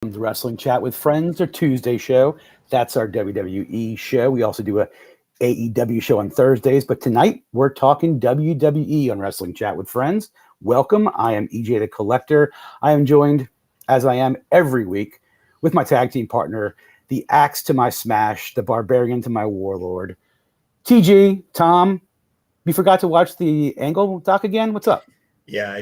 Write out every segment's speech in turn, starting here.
The Wrestling Chat with Friends, our Tuesday show. That's our WWE show. We also do a AEW show on Thursdays, but tonight we're talking WWE on Wrestling Chat with Friends. Welcome. I am EJ the Collector. I am joined, as I am every week, with my tag team partner, the Axe to my Smash, the Barbarian to my Warlord, TG. Tom, you forgot to watch the Angle doc again? What's up? Yeah,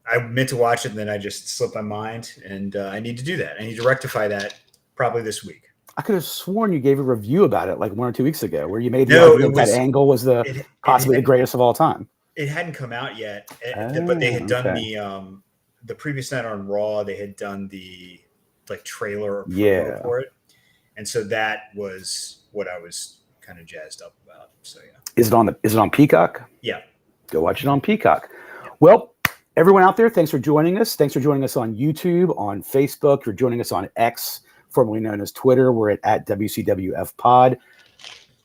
I meant to watch it and then I just slipped my mind, and I need to do that. I need to rectify that probably this week. I could have sworn you gave a review about it like 1 or 2 weeks ago, where you made the No, argument that Angle was possibly the greatest of all time. It hadn't come out yet, but they had done the previous night on Raw. They had done the trailer or promo for it, and so that was what I was kind of jazzed up about. So yeah, is it on Peacock? Yeah, go watch it on Peacock. Yeah. Well, everyone out there, thanks for joining us. Thanks for joining us on YouTube, on Facebook. You're joining us on X, formerly known as Twitter. We're at WCWF Pod.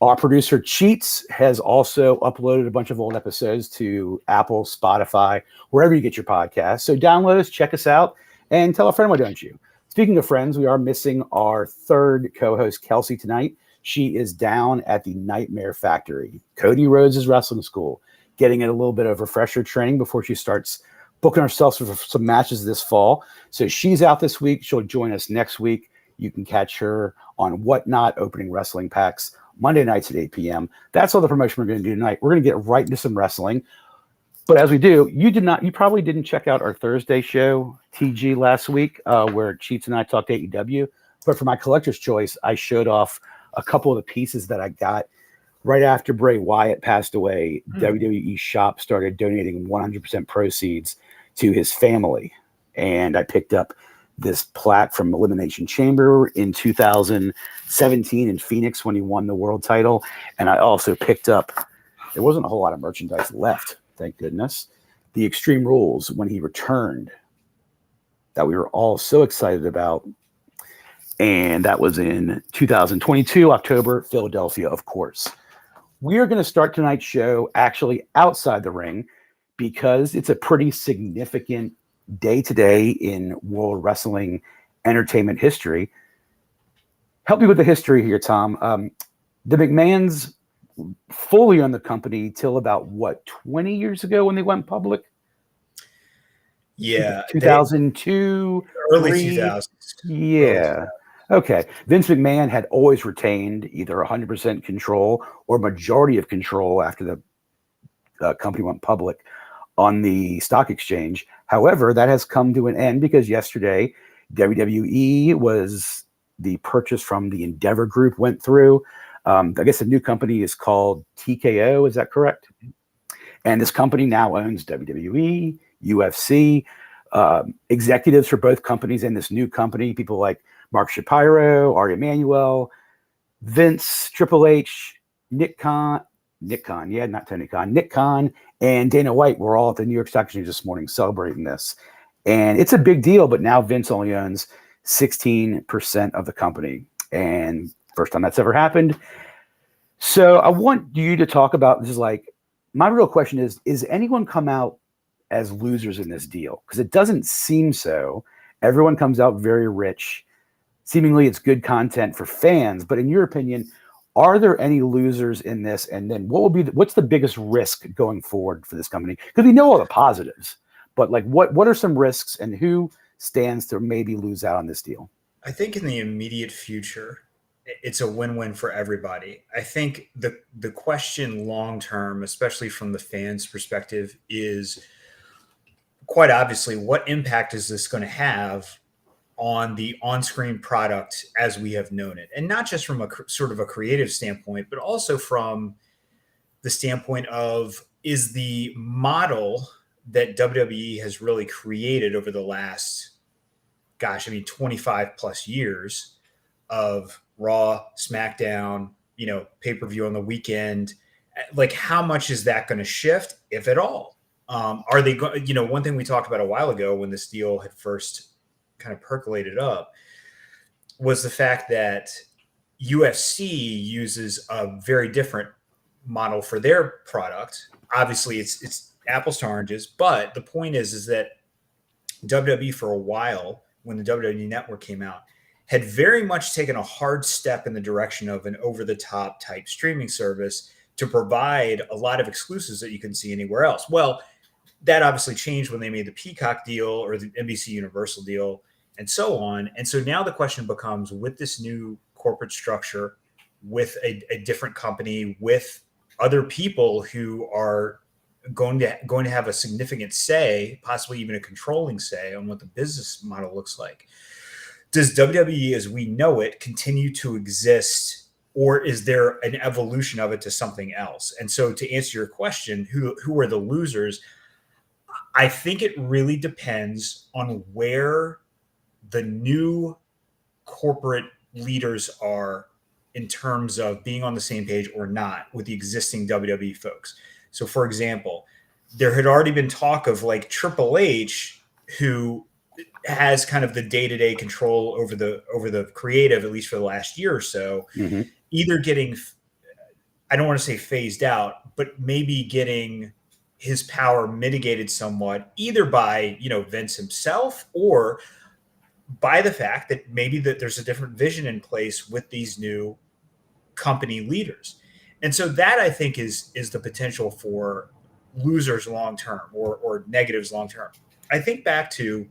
Our producer Cheats has also uploaded a bunch of old episodes to Apple, Spotify, wherever you get your podcasts. So download us, check us out, and tell a friend, why don't you? Speaking of friends, we are missing our third co-host, Kelsey, tonight. She is down at the Nightmare Factory, Cody Rhodes' wrestling school, getting a little bit of refresher training before she starts booking herself for some matches this fall. So she's out this week. She'll join us next week. You can catch her on Whatnot, opening wrestling packs Monday nights at 8 p.m. That's all the promotion we're going to do tonight. We're going to get right into some wrestling. But as we do, you probably didn't check out our Thursday show, TG, last week, where Cheats and I talked AEW. But for my collector's choice, I showed off a couple of the pieces that I got right after Bray Wyatt passed away. WWE Shop started donating 100% proceeds to his family. And I picked up this plaque from Elimination Chamber in 2017 in Phoenix when he won the world title. And I also picked up, there wasn't a whole lot of merchandise left, thank goodness, the Extreme Rules when he returned that we were all so excited about. And that was in 2022, October, Philadelphia, of course. We are going to start tonight's show actually outside the ring because it's a pretty significant day today in World Wrestling entertainment history. Help me with the history here, Tom. The McMahons fully owned the company till about, 20 years ago when they went public? Yeah. 2002? Early 2000s. Yeah. Early 2000s. Okay. Vince McMahon had always retained either 100% control or majority of control after the company went public on the stock exchange. However, that has come to an end because yesterday WWE was the purchase from the Endeavor Group went through. I guess the new company is called TKO. Is that correct? And this company now owns WWE, UFC, executives for both companies in this new company, people like Mark Shapiro, Ari Emanuel, Vince, Triple H, Nick Khan, yeah, not Tony Khan, Nick Khan, and Dana White were all at the New York Stock Exchange this morning celebrating this. And it's a big deal, but now Vince only owns 16% of the company. And first time that's ever happened. So I want you to talk about this. My real question is anyone come out as losers in this deal? Because it doesn't seem so. Everyone comes out very rich. Seemingly it's good content for fans. But in your opinion, are there any losers in this? And then what's the biggest risk going forward for this company? Because we know all the positives, but what are some risks and who stands to maybe lose out on this deal? I think in the immediate future, it's a win-win for everybody. I think the question long-term, especially from the fans' perspective, is quite obviously what impact is this going to have on the on-screen product as we have known it. And not just from a sort of a creative standpoint, but also from the standpoint of, is the model that WWE has really created over the last, 25 plus years of Raw, SmackDown, pay-per-view on the weekend, how much is that going to shift, if at all? Are they going, one thing we talked about a while ago when this deal had first kind of percolated up was the fact that UFC uses a very different model for their product. Obviously it's apples to oranges, but the point is that WWE for a while when the WWE Network came out, had very much taken a hard step in the direction of an over-the-top type streaming service to provide a lot of exclusives that you couldn't see anywhere else. Well, that obviously changed when they made the Peacock deal or the NBC Universal deal and so on. And so now the question becomes, with this new corporate structure, with a different company, with other people who are going to have a significant say, possibly even a controlling say on what the business model looks like. Does WWE as we know it continue to exist, or is there an evolution of it to something else? And so to answer your question, who are the losers? I think it really depends on where the new corporate leaders are in terms of being on the same page or not with the existing WWE folks. So, for example, there had already been talk of like Triple H, who has kind of the day-to-day control over the creative, at least for the last year or so, either getting, I don't want to say phased out, but maybe getting his power mitigated somewhat, either by, Vince himself or by the fact that maybe that there's a different vision in place with these new company leaders. And so that I think is the potential for losers long-term or negatives long-term. I think back to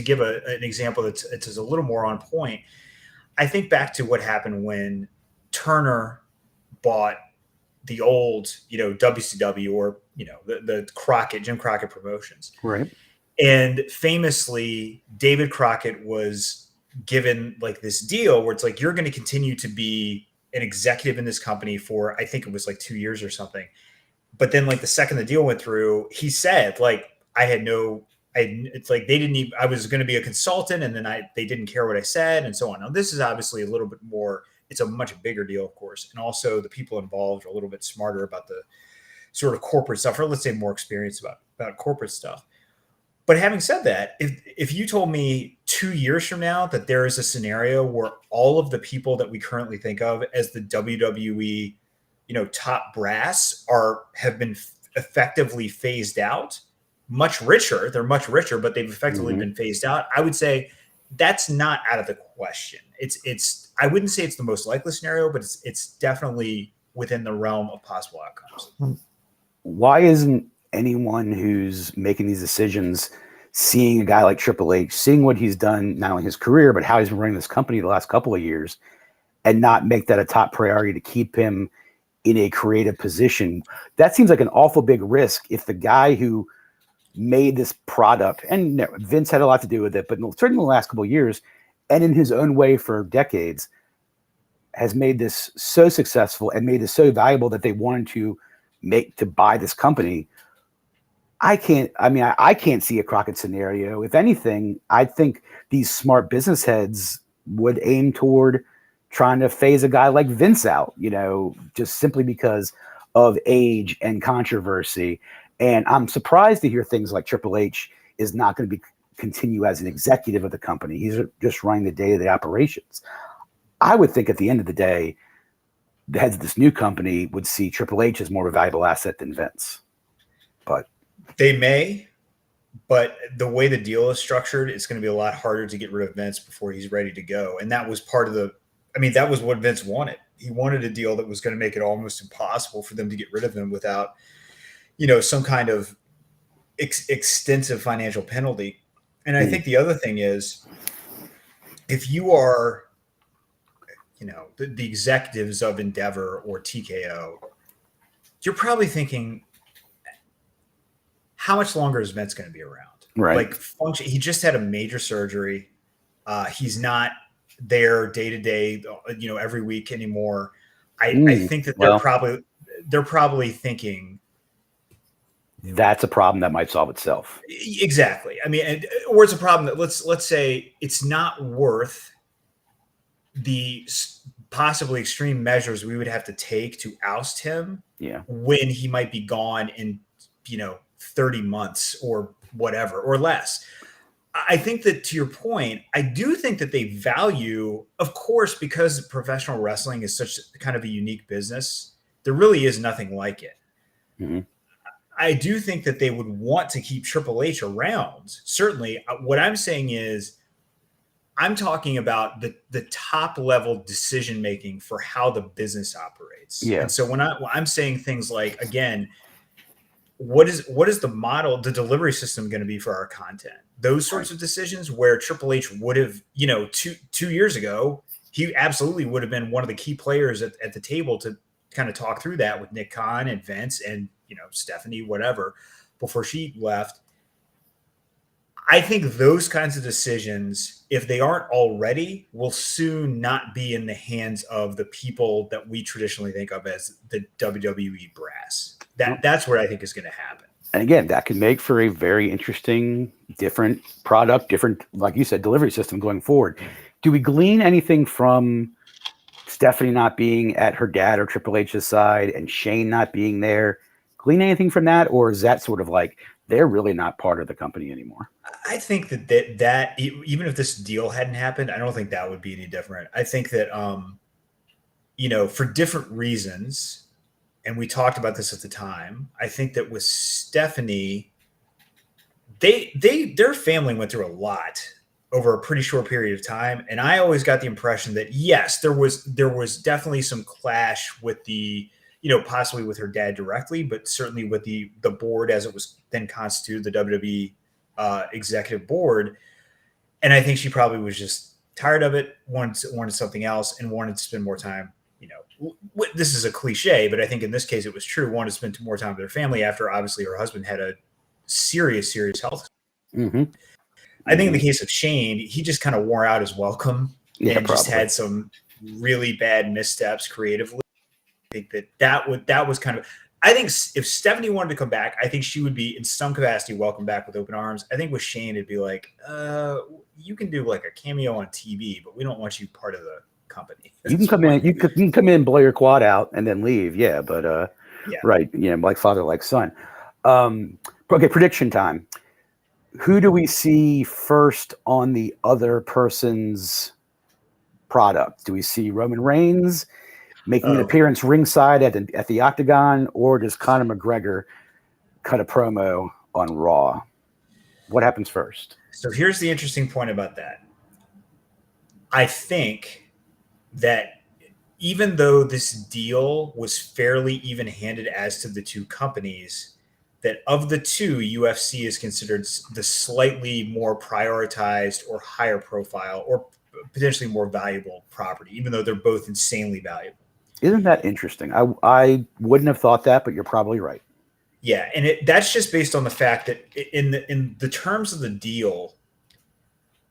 give an example that's a little more on point. I think back to what happened when Turner bought the old, WCW or, the Jim Crockett Promotions. Right. And famously, David Crockett was given like this deal where it's like, you're going to continue to be an executive in this company for, I think it was like 2 years or something. But then like the second the deal went through, he said like, it's like they didn't even, I was going to be a consultant and then they didn't care what I said and so on. Now this is obviously a little bit more, it's a much bigger deal, of course. And also the people involved are a little bit smarter about the sort of corporate stuff, or let's say more experienced about corporate stuff. But having said that, if you told me 2 years from now that there is a scenario where all of the people that we currently think of as the WWE, top brass have been effectively phased out, they're much richer, but they've effectively been phased out, I would say that's not out of the question. I wouldn't say it's the most likely scenario, but it's definitely within the realm of possible outcomes. Why isn't anyone who's making these decisions seeing a guy like Triple H, seeing what he's done, not only his career, but how he's been running this company the last couple of years, and not make that a top priority to keep him in a creative position? That seems like an awful big risk if the guy who made this product, and Vince had a lot to do with it, but certainly in the last couple of years, and in his own way for decades, has made this so successful and made it so valuable that they wanted to buy this company. I can't see a Crockett scenario. If anything, I think these smart business heads would aim toward trying to phase a guy like Vince out, just simply because of age and controversy. And I'm surprised to hear things like Triple H is not going to continue as an executive of the company. He's just running the day-to-day operations. I would think at the end of the day, the heads of this new company would see Triple H as more of a valuable asset than Vince. But they may, but the way the deal is structured, it's going to be a lot harder to get rid of Vince before he's ready to go. And that was that was what Vince wanted. He wanted a deal that was going to make it almost impossible for them to get rid of him without, some kind of extensive financial penalty. And I think the other thing is, if you are, the executives of Endeavor or TKO, you're probably thinking, how much longer is Vince going to be around? Right. Like he just had a major surgery. He's not there day to day, every week anymore. I think that they're probably thinking that's a problem that might solve itself. Exactly. I mean, or it's a problem that let's say it's not worth the possibly extreme measures we would have to take to oust him. Yeah. When he might be gone in, 30 months or whatever, or less. I think that, to your point, I do think that they value, of course, because professional wrestling is such kind of a unique business, there really is nothing like it. I do think that they would want to keep Triple H around. Certainly, what I'm saying is, I'm talking about the top level decision making for how the business operates. Yeah. And so when I'm saying things like, again, what is the model, the delivery system going to be for our content? Those sorts of decisions where Triple H would have, two years ago, he absolutely would have been one of the key players at the table to kind of talk through that with Nick Khan and Vince and, Stephanie, whatever, before she left. I think those kinds of decisions, if they aren't already, will soon not be in the hands of the people that we traditionally think of as the WWE brass. That's what I think is going to happen. And again, that could make for a very interesting, different product, different, like you said, delivery system going forward. Do we glean anything from Stephanie not being at her dad or Triple H's side and Shane not being there? Glean anything from that? Or is that sort of like they're really not part of the company anymore? I think that even if this deal hadn't happened, I don't think that would be any different. I think that, for different reasons, and we talked about this at the time, I think that with Stephanie, their family went through a lot over a pretty short period of time. And I always got the impression that, yes, there was definitely some clash with the, possibly with her dad directly, but certainly with the board as it was then constituted, the WWE executive board. And I think she probably was just tired of it, wanted something else, and wanted to spend more time. This is a cliche, but I think in this case it was true. Wanted to spend more time with her family after obviously her husband had a serious health. Mm-hmm. I think in the case of Shane, he just kind of wore out his welcome and just had some really bad missteps creatively. I think that was kind of. I think if Stephanie wanted to come back, I think she would be in some capacity welcome back with open arms. I think with Shane, it'd be like, you can do like a cameo on TV, but we don't want you part of the company. You can come in, you can come in, blow your quad out, and then leave. Yeah, but right, like father, like son. Okay, prediction time. Who do we see first on the other person's product? Do we see Roman Reigns making an appearance ringside at the Octagon, or does Conor McGregor cut a promo on Raw? What happens first? So here's the interesting point about that. I think that even though this deal was fairly even-handed as to the two companies, that of the two, UFC is considered the slightly more prioritized or higher profile or potentially more valuable property, even though they're both insanely valuable. Isn't that interesting? I wouldn't have thought that, but you're probably right. Yeah, and that's just based on the fact that in the terms of the deal,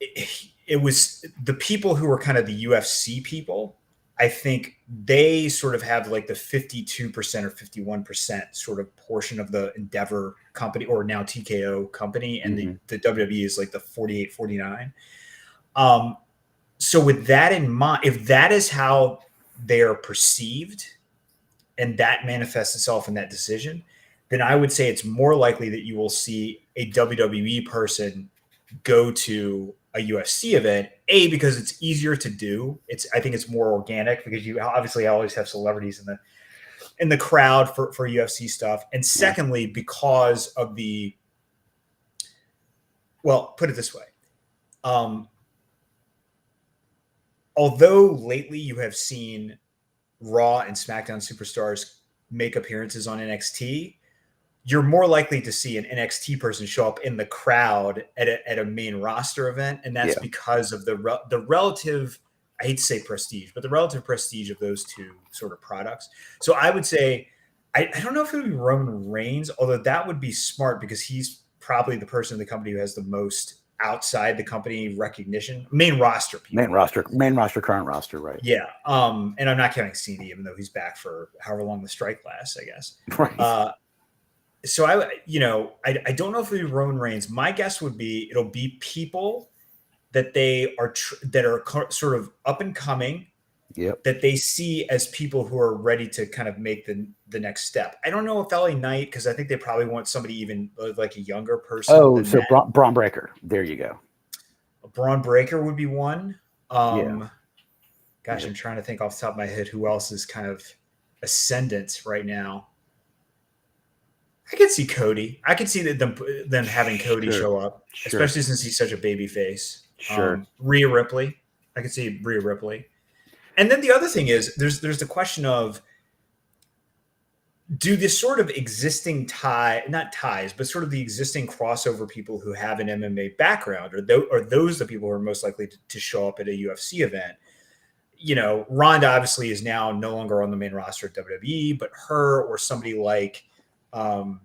it was the people who were kind of the UFC people. I think they sort of have like the 52% or 51% sort of portion of the Endeavor company, or now TKO company, and the WWE is like the 48, 49. So with that in mind, if that is how they are perceived and that manifests itself in that decision, then I would say it's more likely that you will see a WWE person go to a UFC event, because it's easier to do. I think it's more organic because you obviously always have celebrities in the crowd for UFC stuff. And secondly, because of put it this way. Although lately you have seen Raw and SmackDown superstars make appearances on NXT, you're more likely to see an NXT person show up in the crowd at a main roster event. And that's because of the relative, I hate to say prestige, but the relative prestige of those two sort of products. So I would say, I don't know if it would be Roman Reigns, although that would be smart because he's probably the person in the company who has the most outside the company recognition, main roster people. Main roster, current roster, right? Yeah. And I'm not counting CD, even though he's back for however long the strike lasts, I guess. Right. So I don't know if it'll be Roman Reigns. My guess would be it'll be people that they are that are sort of up and coming. Yep. That they see as people who are ready to kind of make the next step. I don't know if LA Knight, because I think they probably want somebody even like a younger person. Oh, so Braun Breaker. There you go. Braun Breaker would be one. Gosh, I'm trying to think off the top of my head who else is kind of ascendant right now. I could see Cody. I could see that them having Cody show up, especially since he's such a baby face. Rhea Ripley. I could see Rhea Ripley. And then the other thing is there's the question of, do this sort of existing not ties, but sort of the existing crossover people who have an MMA background, are those the people who are most likely to show up at a UFC event? You know, Ronda obviously is now no longer on the main roster at WWE, but her or somebody like Shayna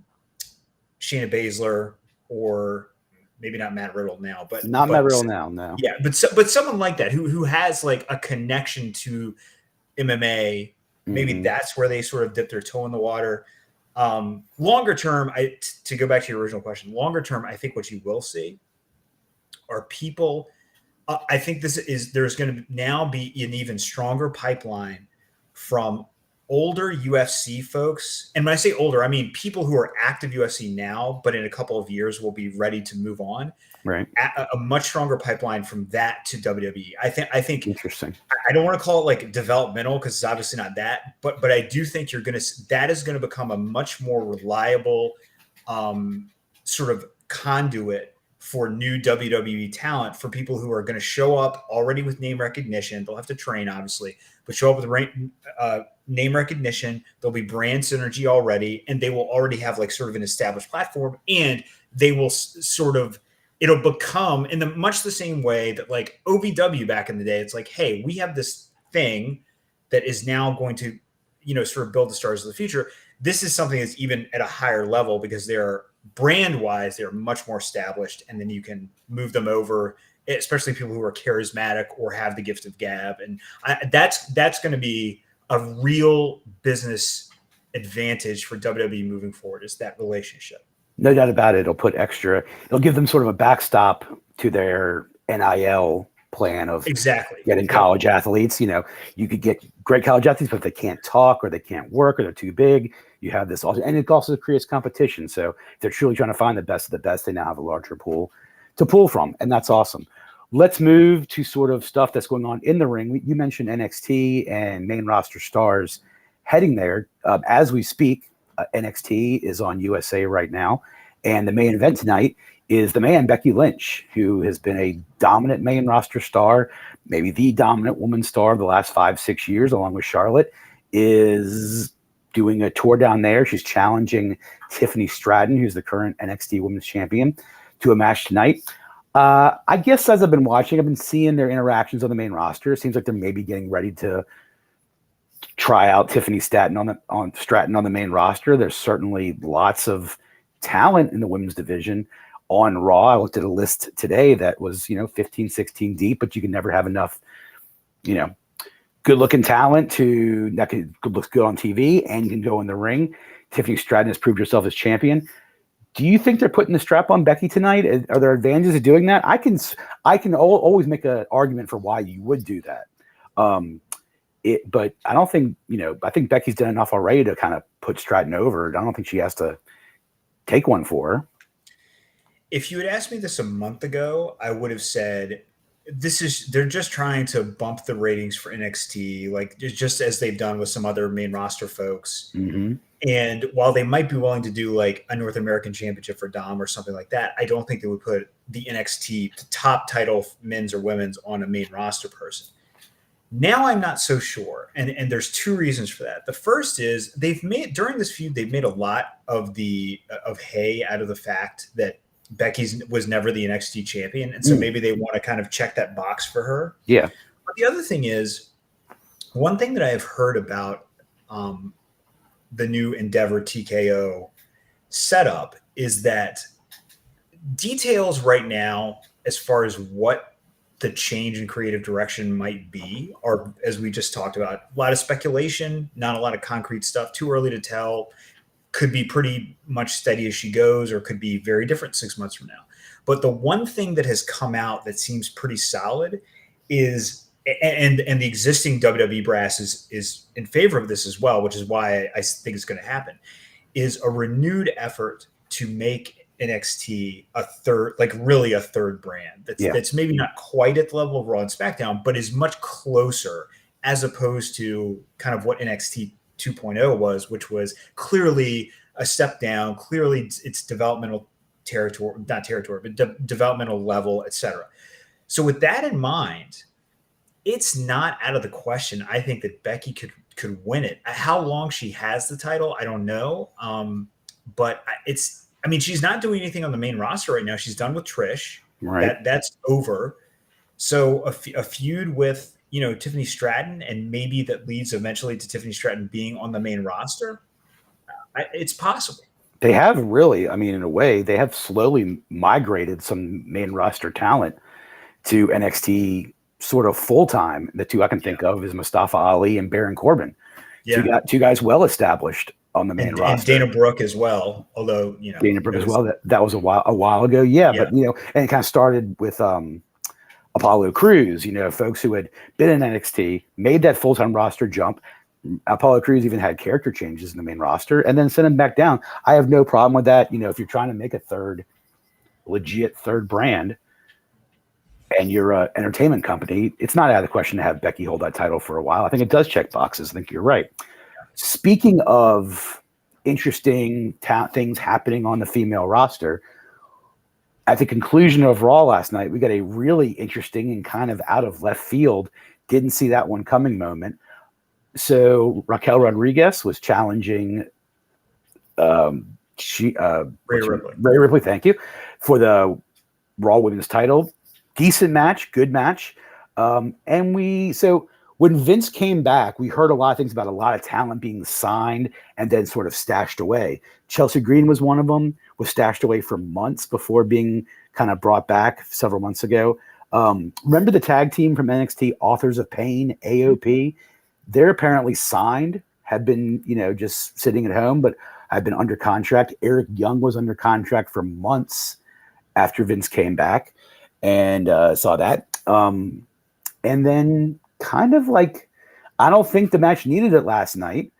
Baszler, or maybe not Matt Riddle now, but Matt Riddle now, no. Yeah, but someone like that who has like a connection to MMA. Maybe that's where they sort of dip their toe in the water. Longer term, to go back to your original question, longer term, I think what you will see are people. I think there's going to now be an even stronger pipeline from older UFC folks. And when I say older, I mean people who are active UFC now, but in a couple of years will be ready to move on. Right. A much stronger pipeline from that to WWE. I think interesting. I don't want to call it like developmental, because it's obviously not that, but I do think that is going to become a much more reliable sort of conduit for new WWE talent, for people who are going to show up already with name recognition. They'll have to train, obviously, but show up with name recognition. There'll be brand synergy already, and they will already have like sort of an established platform, and they will it'll become in much the same way that like OVW back in the day. It's like, hey, we have this thing that is now going to, sort of build the stars of the future. This is something that's even at a higher level, because they're brand wise, they're much more established, and then you can move them over, especially people who are charismatic or have the gift of gab. And that's going to be a real business advantage for WWE moving forward, is that relationship. No doubt about it. It'll give them sort of a backstop to their NIL plan of getting college athletes. You could get great college athletes, but if they can't talk or they can't work or they're too big, you have this also, and it also creates competition. So if they're truly trying to find the best of the best, they now have a larger pool to pull from, and that's awesome. Let's move to sort of stuff that's going on in the ring. You mentioned NXT and main roster stars heading there. As we speak, NXT is on USA right now, and the main event tonight is the man Becky Lynch, who has been a dominant main roster star, maybe the dominant woman star of the last 5-6 years, along with Charlotte, is doing a tour down there. She's challenging Tiffany Stratton, who's the current NXT Women's Champion, to a match tonight. I guess as I've been watching, I've been seeing their interactions on the main roster. It seems like they're maybe getting ready to try out Tiffany Stratton on the main roster. There's certainly lots of talent in the women's division on Raw. I looked at a list today that was 15, 16 deep, but you can never have enough good looking talent that looks good on TV and you can go in the ring. Tiffany Stratton has proved herself as champion. Do you think they're putting the strap on Becky tonight? Are there advantages of doing that? I can always make an argument for why you would do that. But I don't think, I think Becky's done enough already to kind of put Stratton over. I don't think she has to take one for her. If you had asked me this a month ago, I would have said they're just trying to bump the ratings for NXT, like just as they've done with some other main roster folks. Mm-hmm. And while they might be willing to do like a North American Championship for Dom or something like that, I don't think they would put the NXT top title, men's or women's, on a main roster person. Now I'm not so sure, and there's two reasons for that. The first is during this feud they've made a lot of hay out of the fact that Becky was never the NXT champion, and so maybe they want to kind of check that box for her. Yeah. But the other thing is, one thing that I have heard about the new Endeavor TKO setup is that details right now, as far as what the change in creative direction might be, are, as we just talked about, a lot of speculation, not a lot of concrete stuff, too early to tell. Could be pretty much steady as she goes, or could be very different 6 months from now. But the one thing that has come out that seems pretty solid is, and the existing WWE brass is in favor of this as well, which is why I think it's going to happen, is a renewed effort to make NXT a third brand that's maybe not quite at the level of Raw and SmackDown, but is much closer, as opposed to kind of what NXT 2.0 was, which was clearly a step down. Clearly, it's developmental territory, not territory, but developmental level, etc. So with that in mind, it's not out of the question. I think that Becky could win it. How long she has the title, I don't know. But it's. I mean, she's not doing anything on the main roster right now. She's done with Trish. Right. That's over. So a feud with Tiffany Stratton, and maybe that leads eventually to Tiffany Stratton being on the main roster. It's possible. They have really, I mean, in a way, they have slowly migrated some main roster talent to NXT sort of full time. The two I can think of is Mustafa Ali and Baron Corbin. Yeah. Two guys well established on the main roster. And Dana Brooke as well, although Dana Brooke as well. That was a while ago, yeah. But and it kind of started with Apollo Crews. Folks who had been in NXT made that full time roster jump. Apollo Crews even had character changes in the main roster, and then sent him back down. I have no problem with that. If you're trying to make a legit third brand, and you're an entertainment company, it's not out of the question to have Becky hold that title for a while. I think it does check boxes. I think you're right. Speaking of interesting things happening on the female roster, at the conclusion of Raw last night, we got a really interesting and kind of out of left field, didn't see that one coming moment. So Raquel Rodriguez was challenging Rhea Ripley, thank you, for the Raw Women's title. Decent match, good match. So when Vince came back, we heard a lot of things about a lot of talent being signed and then sort of stashed away. Chelsea Green was one of them, was stashed away for months before being kind of brought back several months ago. Remember the tag team from NXT, Authors of Pain, AOP? They're apparently signed, had been, just sitting at home, but had been under contract. Eric Young was under contract for months after Vince came back, and saw that. And then kind of like, I don't think the match needed it last night,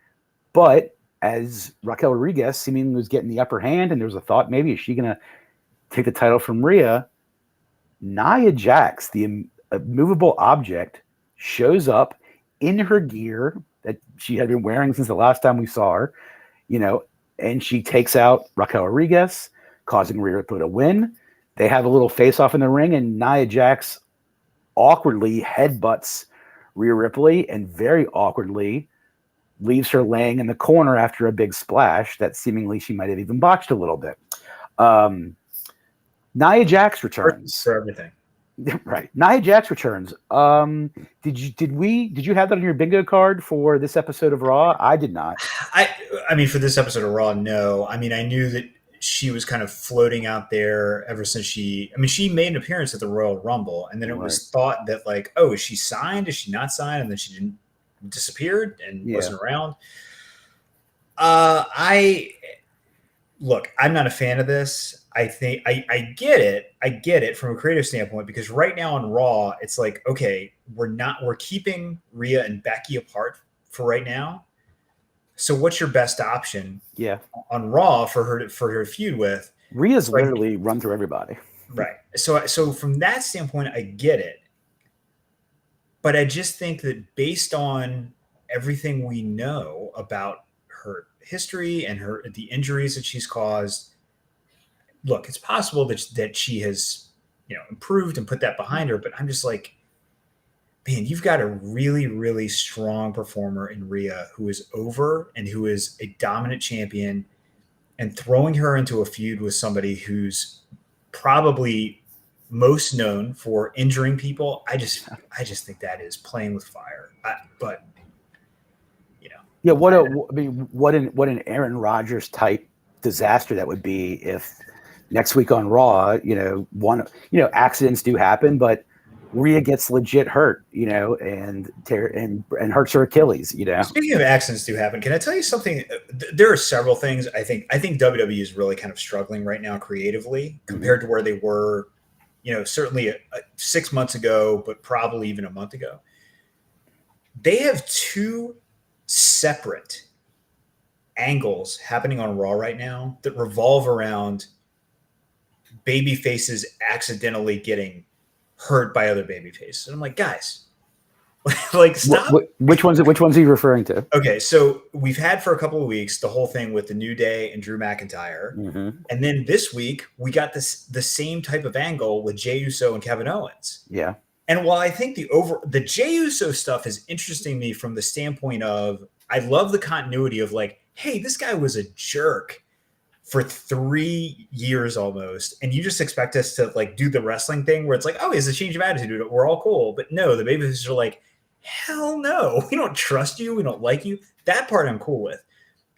but as Raquel Rodriguez seemingly was getting the upper hand, and there was a thought, maybe is she going to take the title from Rhea? Nia Jax, the immovable object, shows up in her gear that she had been wearing since the last time we saw her, and she takes out Raquel Rodriguez, causing Rhea Ripley to win. They have a little face-off in the ring, and Nia Jax awkwardly headbutts Rhea Ripley and very awkwardly leaves her laying in the corner after a big splash that seemingly she might have even botched a little bit. Nia Jax returns. For everything. Right. Nia Jax returns. Did you have that on your bingo card for this episode of Raw? I did not. I mean, for this episode of Raw, no. I mean, I knew that she was kind of floating out there ever since she made an appearance at the Royal Rumble, and then it was thought that like, oh, is she signed? Is she not signed? And then she disappeared and wasn't around. Look, I'm not a fan of this. I think I get it from a creative standpoint, because right now on Raw, it's like, okay, we're keeping Rhea and Becky apart for right now. So what's your best option? Yeah. On Raw for her to feud with? Rhea's literally run through everybody. Right. So from that standpoint, I get it. But I just think that based on everything we know about her history and the injuries that she's caused, look, it's possible that she has, improved and put that behind her. But I'm just like, man, you've got a really, really strong performer in Rhea who is over and who is a dominant champion, and throwing her into a feud with somebody who's probably most known for injuring people. I just think that is playing with fire. Yeah. What an Aaron Rodgers type disaster that would be if next week on Raw, accidents do happen, but Rhea gets legit hurt, and hurts her Achilles, Speaking of accidents do happen, can I tell you something? There are several things I think WWE is really kind of struggling right now creatively compared to where they were, certainly 6 months ago, but probably even a month ago. They have two separate angles happening on Raw right now that revolve around baby faces accidentally getting hurt by other baby faces. And I'm like, guys, Like, stop. Which ones are you referring to? Okay, so we've had for a couple of weeks the whole thing with the New Day and Drew McIntyre. Mm-hmm. And then this week we got the same type of angle with Jey Uso and Kevin Owens. Yeah. And while I think the Jey Uso stuff is interesting to me from the standpoint of I love the continuity of like, hey, this guy was a jerk for 3 years almost, and you just expect us to like do the wrestling thing where it's like, oh, he has a change of attitude, we're all cool. But no, the babyfaces are like, hell no, we don't trust you, we don't like you. That part I'm cool with.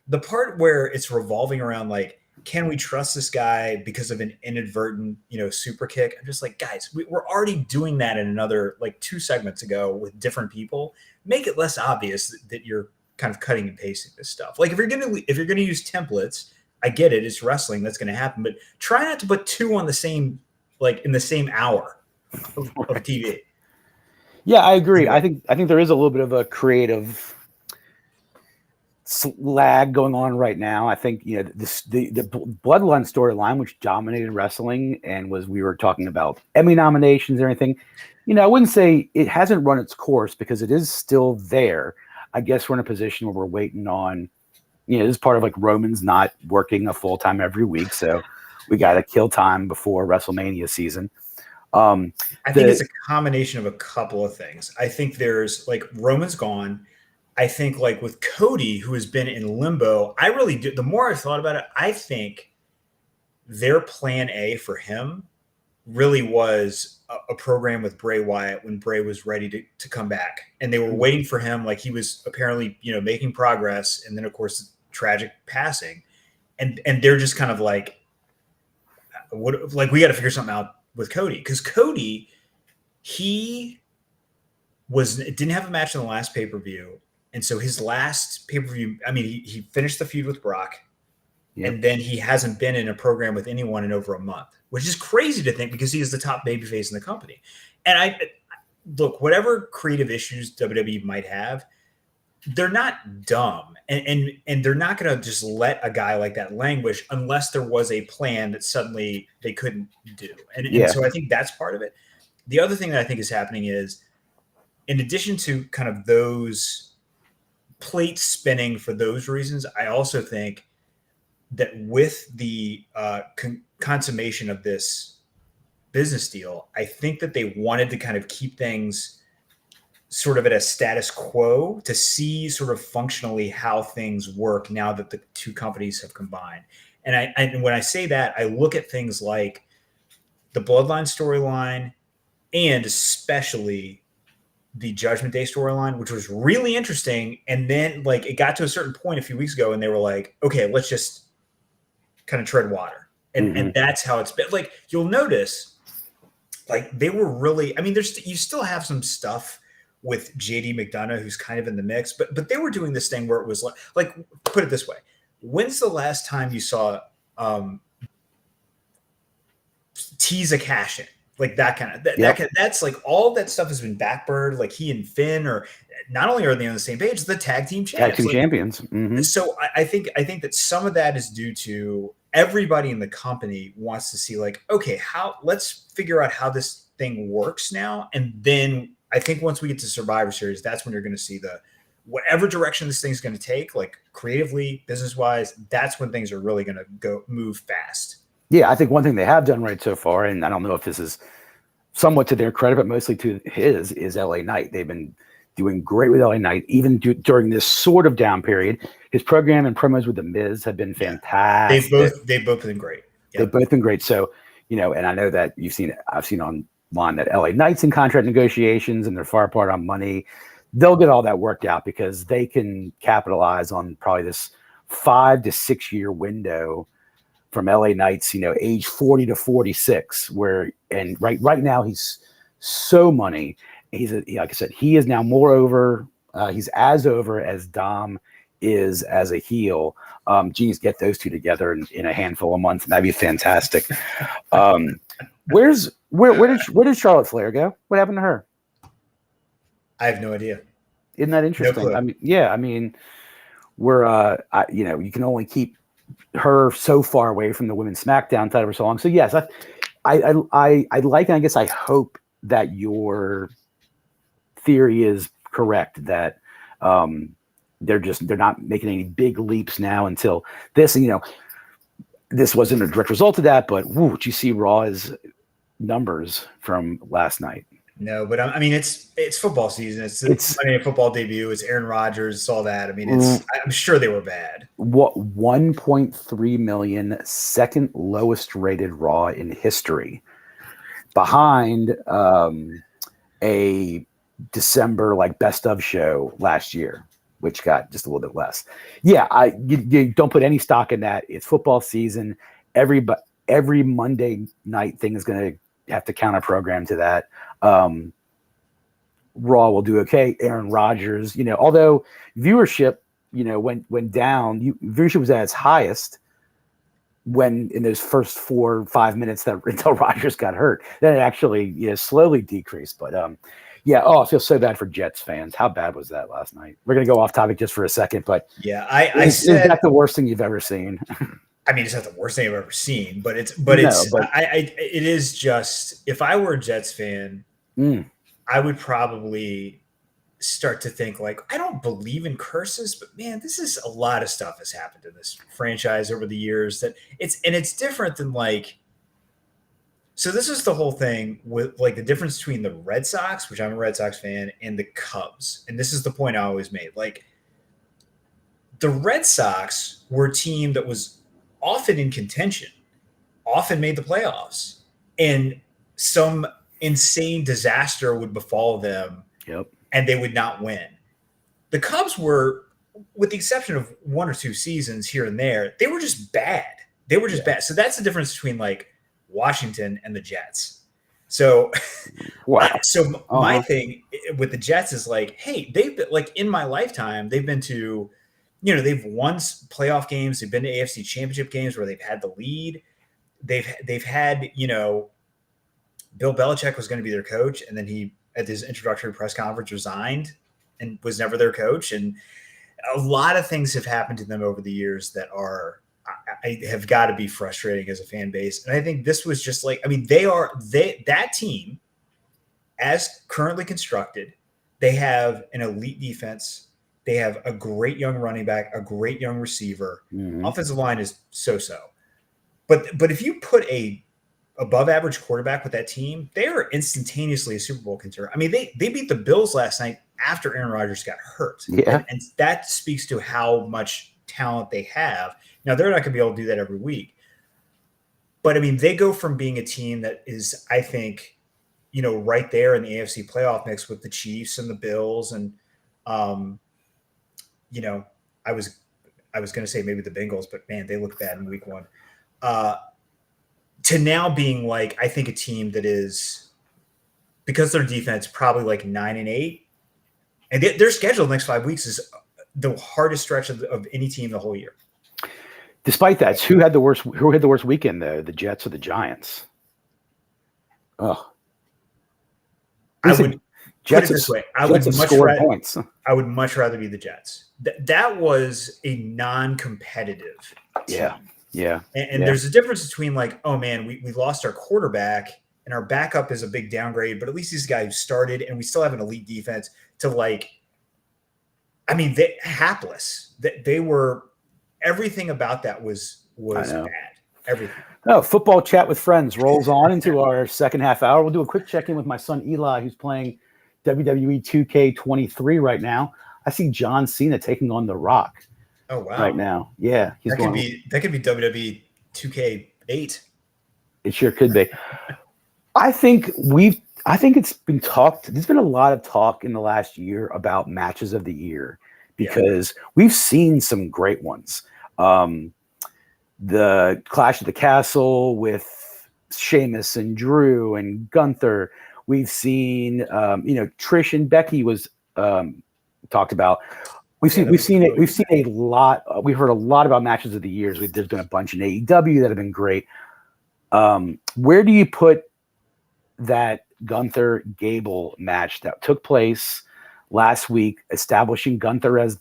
The part where it's revolving around like, can we trust this guy because of an inadvertent, super kick? I'm just like, guys, we're already doing that in another like 2 segments ago with different people. Make it less obvious that you're kind of cutting and pasting this stuff. Like if you're gonna use templates, I get it, it's wrestling, that's gonna happen, but try not to put 2 on the same, like in the same hour of TV. Yeah, I agree. I think there is a little bit of a creative lag going on right now. I think the Bloodline storyline, which dominated wrestling, and we were talking about Emmy nominations and everything. I wouldn't say it hasn't run its course because it is still there. I guess we're in a position where we're waiting on. This is part of like Roman's not working a full time every week, so we got to kill time before WrestleMania season. I think it's a combination of a couple of things. I think there's like Roman's gone. I think like with Cody, who has been in limbo, I really do. The more I thought about it, I think their plan A for him really was a program with Bray Wyatt when Bray was ready to come back. And they were waiting for him. Like he was apparently, making progress. And then of course, tragic passing. And they're just kind of like, we got to figure something out with Cody. Because Cody, he didn't have a match in the last pay-per-view. And so his last pay-per-view, I mean, he finished the feud with Brock. Yep. And then he hasn't been in a program with anyone in over a month, which is crazy to think because he is the top babyface in the company. And I look, whatever creative issues WWE might have, they're not dumb. And they're not going to just let a guy like that languish unless there was a plan that suddenly they couldn't do. And so I think that's part of it. The other thing that I think is happening is, in addition to kind of those plates spinning for those reasons, I also think that with the consummation of this business deal, I think that they wanted to kind of keep things sort of at a status quo to see sort of functionally how things work now that the 2 companies have combined. And when I say that, I look at things like the Bloodline storyline and especially the Judgment Day storyline, which was really interesting. And then like it got to a certain point a few weeks ago and they were like, okay, let's just kind of tread water. And that's how it's been. Like you'll notice like they were really, I mean, you still have some stuff with JD McDonough, who's kind of in the mix, but they were doing this thing where it was like put it this way. When's the last time you saw tease a cash in? Like that kind of that's like all that stuff has been backburned. Like he and Finn, or not only are they on the same page, the tag team champions. Mm-hmm. So I think that some of that is due to everybody in the company wants to see like, okay, let's figure out how this thing works now. And then I think once we get to Survivor Series, that's when you're going to see whatever direction this thing's going to take, like creatively, business wise, that's when things are really going to move fast. Yeah, I think one thing they have done right so far, and I don't know if this is somewhat to their credit, but mostly to his, is LA Knight. They've been doing great with LA Knight, even during this sort of down period. His program and promos with The Miz have been fantastic. They've both been great. Yep. They've both been great. So, and I know that I've seen online that LA Knight's in contract negotiations and they're far apart on money. They'll get all that worked out because they can capitalize on probably this 5 to 6 year window from LA Knight's, age 40 to 46, and right now he's so money. Like I said, he is now more over. He's as over as Dom is as a heel. Geez, get those 2 together in a handful of months, and that'd be fantastic. Where did Charlotte Flair go? What happened to her? I have no idea. Isn't that interesting? No clue. I mean, we're you can only keep her so far away from the women's SmackDown title for so long. So yes, I like, and I guess I hope that your theory is correct that they're not making any big leaps now until this. And this wasn't a direct result of that, but did you see Raw's numbers from last night? No, but I mean, it's football season. It's Monday Night Football debut. It's Aaron Rodgers. Saw that. I mean, I'm sure they were bad. What 1.3 million, second lowest rated Raw in history, behind a December best of show last year, which got just a little bit less. Yeah, you don't put any stock in that. It's football season. Every Monday night thing is going to have to counter program to that. Raw will do okay. Aaron Rodgers, although viewership, went down, viewership was at its highest when in those first 4 or 5 minutes until Rodgers got hurt. Then it actually slowly decreased. But I feel so bad for Jets fans. How bad was that last night? We're gonna go off topic just for a second, but is that the worst thing you've ever seen? I mean, it's not the worst thing I've ever seen, but it is just, if I were a Jets fan, I would probably start to think I don't believe in curses, but man, this is a lot of stuff has happened in this franchise over the years that it's different than so this is the whole thing with the difference between the Red Sox, which I'm a Red Sox fan, and the Cubs. And this is the point I always made. The Red Sox were a team that was often in contention, often made the playoffs, and some insane disaster would befall them. Yep. And they would not win. The Cubs were, with the exception of 1 or 2 seasons here and there, they were just bad. They were just bad. So that's the difference between Washington and the Jets. So, my thing with the Jets is hey, they've been in my lifetime, they've been to, they've won playoff games. They've been to AFC Championship games where they've had the lead. They've had, Bill Belichick was going to be their coach, and then he, at his introductory press conference, resigned and was never their coach. And a lot of things have happened to them over the years that have got to be frustrating as a fan base. And I think this was just that team, as currently constructed, they have an elite defense. They have a great young running back, a great young receiver. Mm-hmm. Offensive line is so-so. But if you put a above average quarterback with that team, they are instantaneously a Super Bowl contender. I mean, they beat the Bills last night after Aaron Rodgers got hurt. Yeah. And that speaks to how much talent they have. Now, they're not going to be able to do that every week. But, I mean, they go from being a team that is, I think, right there in the AFC playoff mix with the Chiefs and the Bills. And, I was going to say maybe the Bengals, but, man, they look bad in week 1. To now being I think a team that is, because their defense probably 9-8, and their schedule the next 5 weeks is the hardest stretch of any team the whole year. Despite that, who had the worst weekend though? The Jets or the Giants? Oh, I would put it this way: I would much rather be the Jets. That was a non-competitive team. Yeah. And there's a difference between oh man, we lost our quarterback and our backup is a big downgrade, but at least he's a guy who started and we still have an elite defense to they hapless. They were, everything about that was bad. Everything. Oh, football chat with friends rolls on into our second half hour. We'll do a quick check-in with my son Eli, who's playing WWE 2K23 right now. I see John Cena taking on The Rock. Oh wow! Right now, yeah, that could be WWE 2K8. It sure could be. I think it's been talked. There's been a lot of talk in the last year about matches of the year because we've seen some great ones. The Clash of the Castle with Sheamus and Drew and Gunther. We've seen, Trish and Becky was talked about. We've seen a lot. We've heard a lot about matches of the years. There's been a bunch in AEW that have been great. Where do you put that Gunther Gable match that took place last week, establishing Gunther as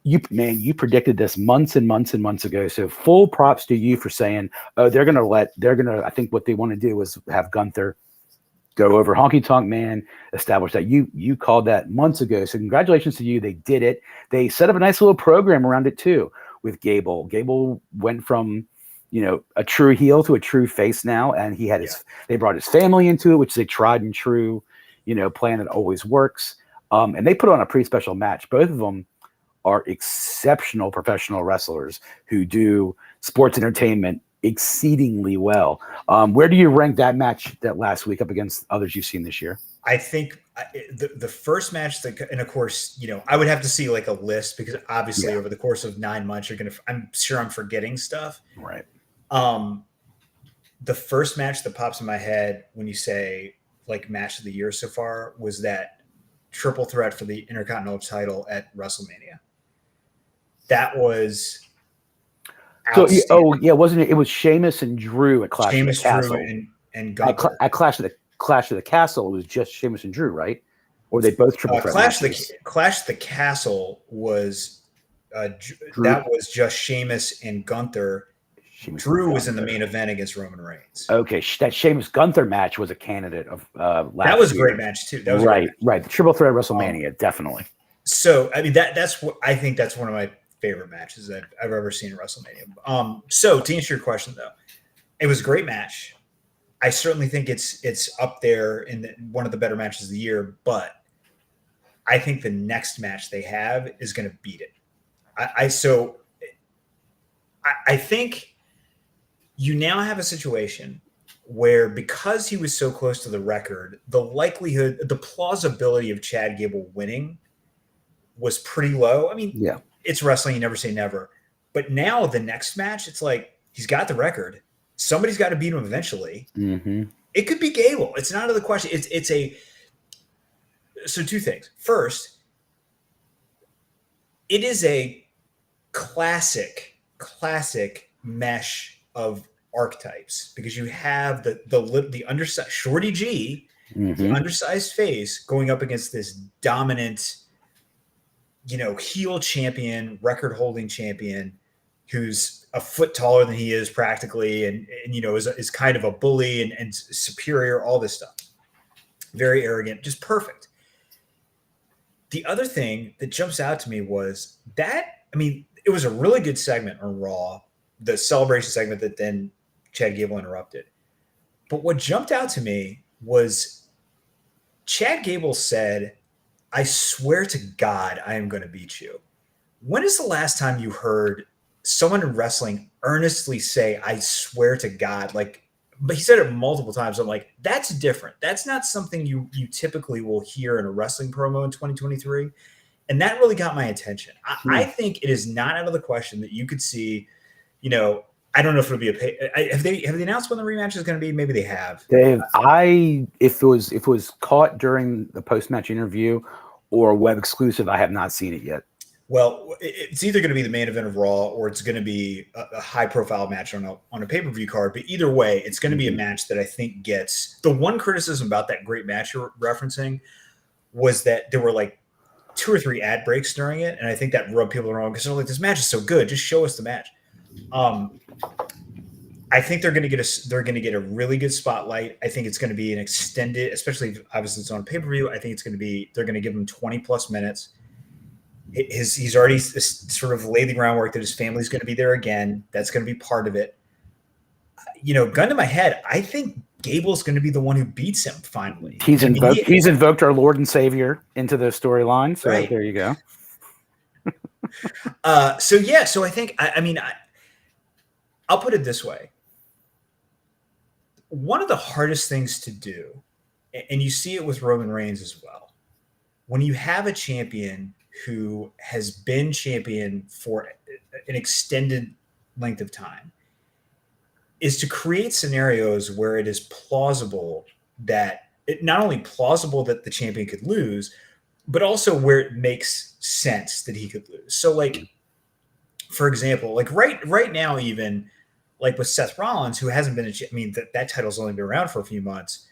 you predicted this months and months and months ago. So full props to you for saying, I think what they want to do is have Gunther go over. Honky Tonk Man established that. You called that months ago. So congratulations to you. They did it. They set up a nice little program around it too with Gable. Gable went from, a true heel to a true face now. And he had they brought his family into it, which is a tried and true, plan that always works. And they put on a pretty special match. Both of them are exceptional professional wrestlers who do sports entertainment exceedingly well. Where do you rank that match that last week up against others you've seen this year? I think the first match and of course, I would have to see like a list because obviously over the course of 9 months, I'm sure I'm forgetting stuff. Right. The first match that pops in my head when you say like match of the year so far was that triple threat for the Intercontinental title at WrestleMania. That was wasn't it? It was Sheamus and Drew at Clash of the Castle. Drew and Gunther. At Clash of the Castle, it was just Sheamus and Drew, right? Or they both triple threat matches? Clash of the Castle was that was just Sheamus and Gunther. Drew was in the main event against Roman Reigns. Okay, that Sheamus Gunther match was a candidate of last that was a year. great match too. That was right. The triple threat WrestleMania, definitely. So I mean that's what I think that's one of my favorite matches that I've ever seen at WrestleMania. So to answer your question though, it was a great match. I certainly think it's up there in one of the better matches of the year, but I think the next match they have is going to beat it. I think you now have a situation where because he was so close to the record, the plausibility of Chad Gable winning was pretty low. I mean, it's wrestling. You never say never. But now the next match, it's like he's got the record. Somebody's got to beat him eventually. Mm-hmm. It could be Gable. It's not out of the question. So two things. First, it is a classic mesh of archetypes because you have the undersized Shorty G, the undersized face going up against this dominant, heel champion, record holding champion who's a foot taller than he is practically and is kind of a bully and superior, all this stuff. Very arrogant, just perfect. The other thing that jumps out to me was that, it was a really good segment on Raw, the celebration segment that then Chad Gable interrupted. But what jumped out to me was Chad Gable said, "I swear to God, I am going to beat you." When is the last time you heard someone in wrestling earnestly say, "I swear to God"? But he said it multiple times. I'm like, that's different. That's not something you typically will hear in a wrestling promo in 2023. And that really got my attention. I think it is not out of the question that you could see, I don't know if it'll be have they announced when the rematch is going to be? Maybe they have. If it was caught during the post-match interview or a web exclusive, I have not seen it yet. Well, it's either going to be the main event of Raw or it's going to be a high-profile match on a pay-per-view card. But either way, it's going to be a match that I think gets – the one criticism about that great match you're referencing was that there were like 2 or 3 ad breaks during it, and I think that rubbed people wrong because they're like, this match is so good. Just show us the match. I think they're going to get a really good spotlight. I think it's going to be an extended – especially obviously it's on pay-per-view. I think it's going to be – they're going to give him 20-plus minutes. He's already sort of laid the groundwork that his family's going to be there again. That's going to be part of it. Gun to my head, I think Gable's going to be the one who beats him finally. He's invoked our Lord and Savior into the storyline. So There you go. So I think, I'll put it this way. One of the hardest things to do, and you see it with Roman Reigns as well, when you have a champion who has been champion for an extended length of time, is to create scenarios where it is plausible that not only plausible that the champion could lose, but also where it makes sense that he could lose. So for example, right now, even with Seth Rollins, who hasn't been that title's only been around for a few months.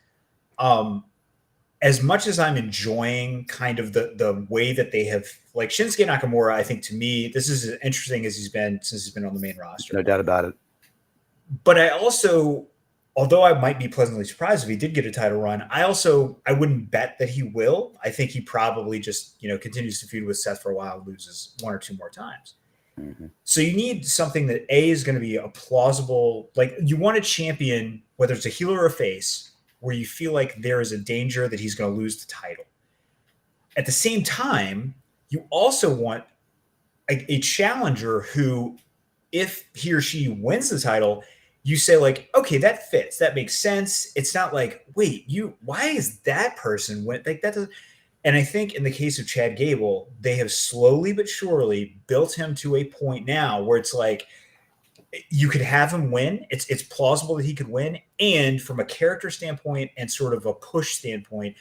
As much as I'm enjoying kind of the way that they have, Shinsuke Nakamura, I think to me, this is as interesting as since he's been on the main roster. No doubt about it. But I also although I might be pleasantly surprised if he did get a title run, I wouldn't bet that he will. I think he probably just, continues to feud with Seth for a while, loses one or two more times. Mm-hmm. So you need something that is going to be a plausible, like you want a champion, whether it's a heel or a face, where you feel like there is a danger that he's going to lose the title. At the same time, you also want a challenger who, if he or she wins the title, you say like, okay, that fits, that makes sense. It's not like, wait, why is that person went like that? And I think in the case of Chad Gable, they have slowly but surely built him to a point now where it's like you could have him win. It's plausible that he could win, and from a character standpoint and sort of a push standpoint,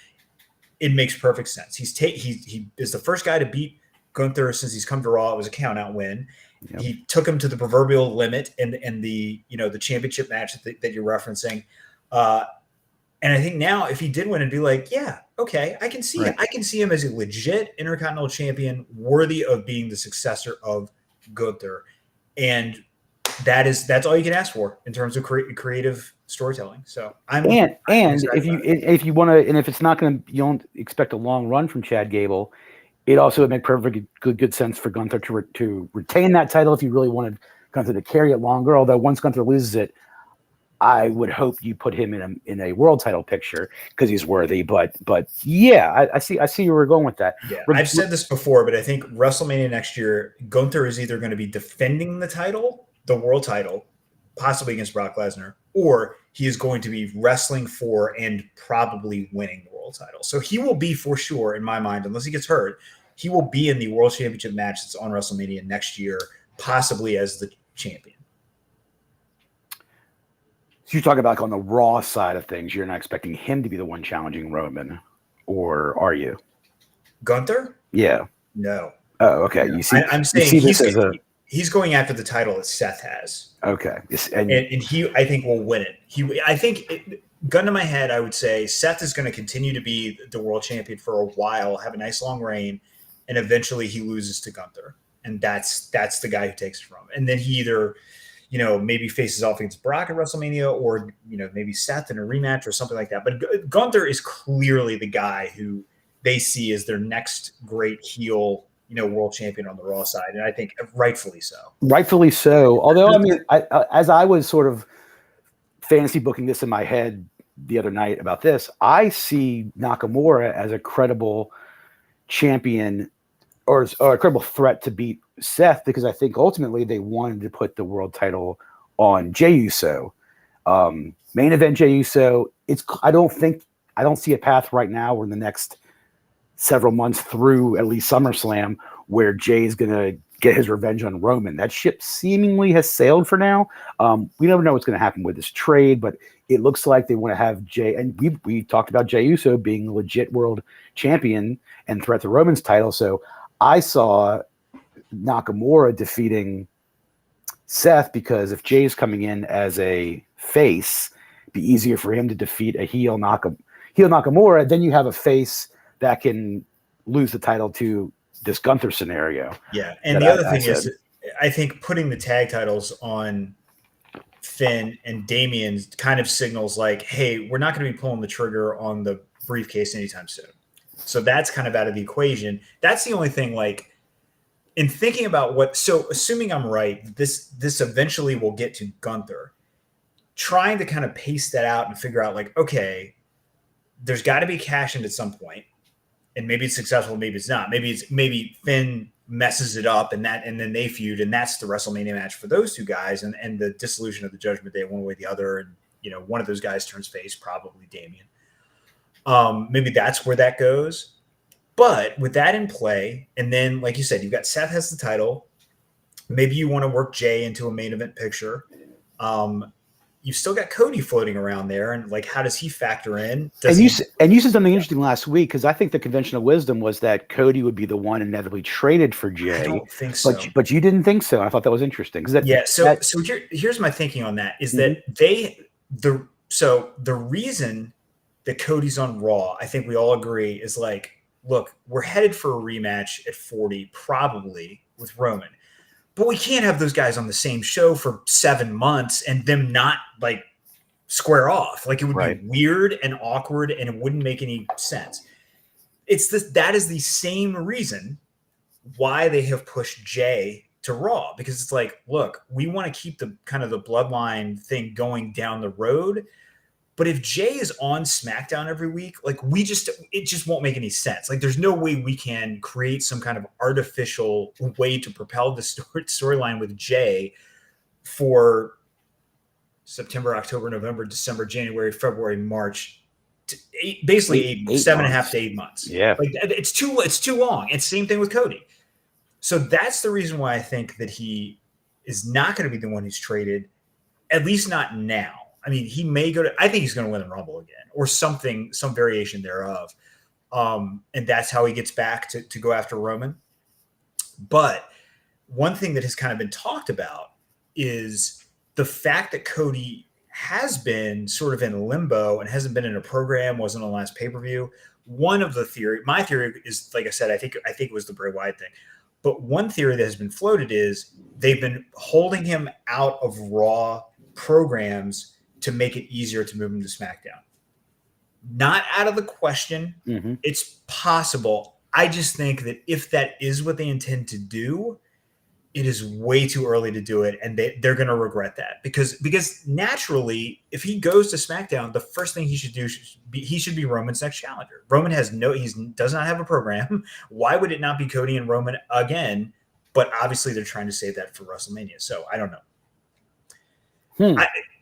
it makes perfect sense. He is the first guy to beat Gunther since he's come to Raw. It was a count out win. Yep. He took him to the proverbial limit in the the championship match that you're referencing. And I think now if he did win, it'd be like, yeah, okay, I can see I can see him as a legit Intercontinental Champion worthy of being the successor of Gunther. And that's all you can ask for in terms of creative storytelling. So I'm if you want to, and if it's not going to, you don't expect a long run from Chad Gable, it also would make perfect good sense for Gunther to retain that title if you really wanted Gunther to carry it longer. Although once Gunther loses it, I would hope you put him in a world title picture because he's worthy. But yeah, I see you were going with that. Yeah, I've said this before, but I think WrestleMania next year, Gunther is either going to be defending the world title, possibly against Brock Lesnar, or he is going to be wrestling for and probably winning the world title. So he will be, for sure, in my mind, unless he gets hurt, he will be in the World Championship match that's on WrestleMania next year, possibly as the champion. So you talk about on the Raw side of things, you're not expecting him to be the one challenging Roman, or are you? Gunther? Yeah. No. Oh, okay. No. You see, I'm saying he's going after the title that Seth has. Okay. And he, I think, will win it. Gun to my head, I would say Seth is going to continue to be the world champion for a while, have a nice long reign, and eventually he loses to Gunther. And that's the guy who takes it from him. And then he either, maybe faces off against Brock at WrestleMania, or, maybe Seth in a rematch or something like that. But Gunther is clearly the guy who they see as their next great heel, world champion on the Raw side. And I think rightfully so. Rightfully so. Although, I mean, as I was sort of fantasy booking this in my head the other night about this, I see Nakamura as a credible champion or a credible threat to beat Seth, because I think ultimately they wanted to put the world title on Jey Uso. Main event Jey Uso. I don't see a path right now or in the next several months through at least SummerSlam where Jay is going to get his revenge on Roman. That ship seemingly has sailed for now. We never know what's going to happen with this trade, but it looks like they want to have Jay, and we talked about Jey Uso being a legit world champion and threat to Roman's title. So I saw Nakamura defeating Seth, because if Jay's coming in as a face, it'd be easier for him to defeat a heel Nakamura. Then you have a face that can lose the title to this Gunther scenario. Yeah, and the other thing is, I think putting the tag titles on Finn and Damian kind of signals like, hey, we're not going to be pulling the trigger on the briefcase anytime soon. So that's kind of out of the equation. That's the only thing, like, in thinking about so assuming I'm right, this eventually will get to Gunther, trying to kind of pace that out and figure out like, okay, there's got to be cash in at some point, and maybe it's successful, maybe it's not. Maybe Finn messes it up and then they feud, and that's the WrestleMania match for those two guys, and the dissolution of the Judgment Day one way or the other, and one of those guys turns face, probably Damian. Maybe that's where that goes. But with that in play, and then, like you said, you've got Seth has the title. Maybe you want to work Jay into a main event picture. You've still got Cody floating around there, and like, how does he factor in? You said something interesting last week, because I think the conventional wisdom was that Cody would be the one inevitably traded for Jay. I don't think so. But you didn't think so. I thought that was interesting. So here's my thinking on that is that the reason that Cody's on Raw, I think we all agree, is like, look, we're headed for a rematch at 40, probably with Roman. But we can't have those guys on the same show for 7 months and them not like square off. Like, it would Right. be weird and awkward, and it wouldn't make any sense. That is the same reason why they have pushed Jay to Raw, because it's like, look, we want to keep the kind of the bloodline thing going down the road. But if Jay is on SmackDown every week, like, it just won't make any sense. Like, there's no way we can create some kind of artificial way to propel the storyline with Jay for September, October, November, December, January, February, March, basically 7.5 to 8 months. Yeah. Like, it's too long. And same thing with Cody. So that's the reason why I think that he is not going to be the one who's traded, at least not now. I mean, he may go to, I think he's going to win the Rumble again, or something, some variation thereof. And that's how he gets back to go after Roman. But one thing that has kind of been talked about is the fact that Cody has been sort of in limbo and hasn't been in a program, wasn't on the last pay-per-view. My theory is, like I said, I think it was the Bray Wyatt thing. But one theory that has been floated is they've been holding him out of Raw programs to make it easier to move him to SmackDown. Not out of the question. Mm-hmm. It's possible. I just think that if that is what they intend to do, it is way too early to do it, and they're going to regret that, because naturally, if he goes to SmackDown, the first thing he should do he should be Roman's next challenger. Roman does not have a program. Why would it not be Cody and Roman again? But obviously, they're trying to save that for WrestleMania. So I don't know.